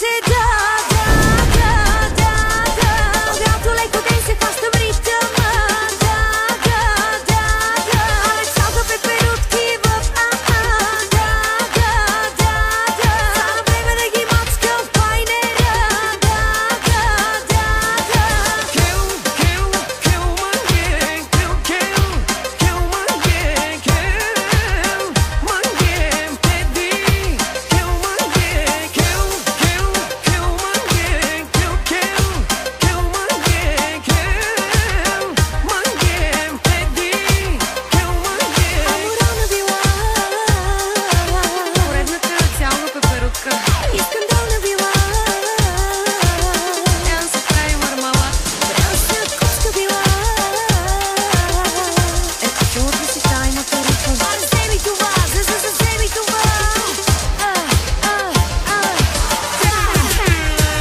emoțiite, da, da, da, da, da. Когато леко ден се хващам ритъма, да, да, да, да. Абе цялка пеперутки в да, да, да, да. Стана време да ги мачкам в пайнера, да, да, да, да. Kill, kill, kill my gang, kill, kill, kill my gang, kill my gang, baby, kill my gang, kill, kill, kill my gang, kill, kill, kill my gang, kill my gang, baby, kill my gang. Аморална била, Поредната цялна пеперутка. скандална била, Трябва да се прави мармалад. сладкоска била. Ето чулата си тайната ритма. Вземи това, вземи това.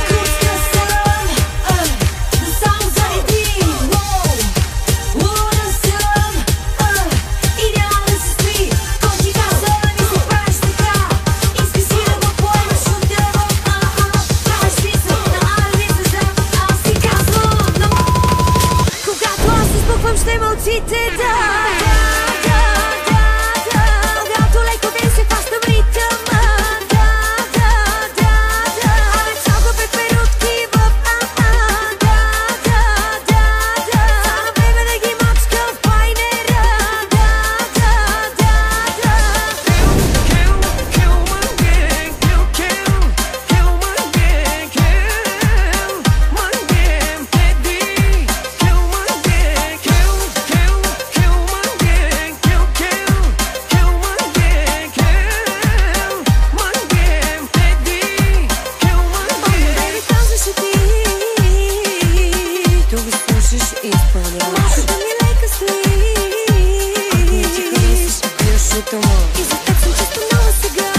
Курска съм, само заради. Луда съм и няма да се спи. Кой ти каза ми се правиш така? Иска си да го поемаш от дърво. Правиш смисъл на анализа. Аз си казвам, когато аз избухвам ще мълчите, да, да, да, да, да. Когато леко ден се хващам ритъма, да, да, да, да. Абе цялка пеперутки в да, да, да, да. Стана време да ги мачкам в пайнера, да, да, да, да. Kill, kill my gang, kill, kill, kill my gang, kill my gang, baby, kill my gang, kill, kill, kill my gang, kill, kill, kill my gang, kill my gang, baby, kill my gang. Беби, казваше ти, Тук го слушаш и изпълняваш. малката ми лека стои. Ако не ти харесаш, пиеш утома. И за теб съм чисто нова сега.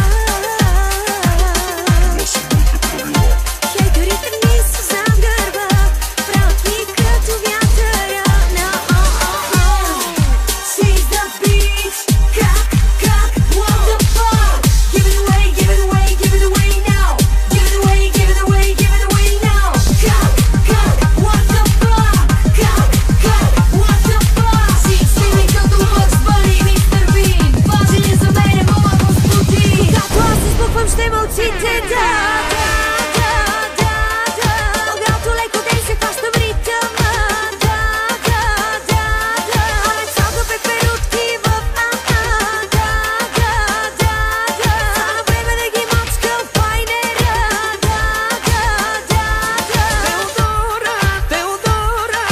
Хейтерите ми са зад гърба, правят ми като вятъра на She's the beach, как, what the fuck? Give it away, give it away, give it away now. Give it away, give it away, give it away now. Как, what the fuck? Как, what the fuck? Си ми като Bugs Bunny, Mr. Bean. Важен е за мен, моя господин. Когато аз избухвам ще мълчите, да, да, да, да, да. Когато леко ден се хващам ритъма, да, да, да, да. Абе цялка пеперутки в да, да, да, да. Стана време да ги мачкам в пайнера, да, да, да, да. Теодора,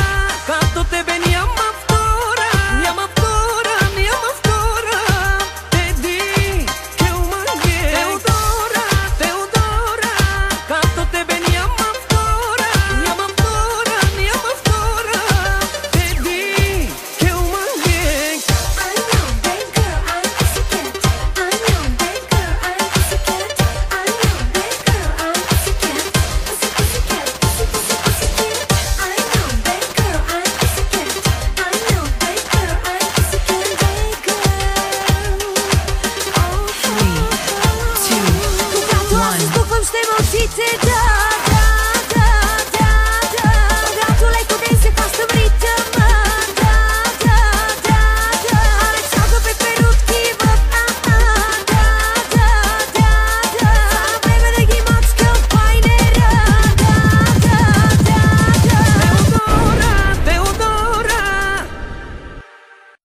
като тебе няма втора, няма втора, няма втора. Теди, kill my gang. Теодора, като тебе няма втора, няма втора, няма втора. Теди, kill my gang. I know, bad girl, I'm pussycat. I know, bad girl, I'm pussycat. I know, bad girl, I'm pussycat. Pussycat, pussycat. I know, bad girl, I'm pussycat. I know, bad girl, I'm pussycat. Bad girl. Three, two, Когато аз избухвам ще мълчите, да.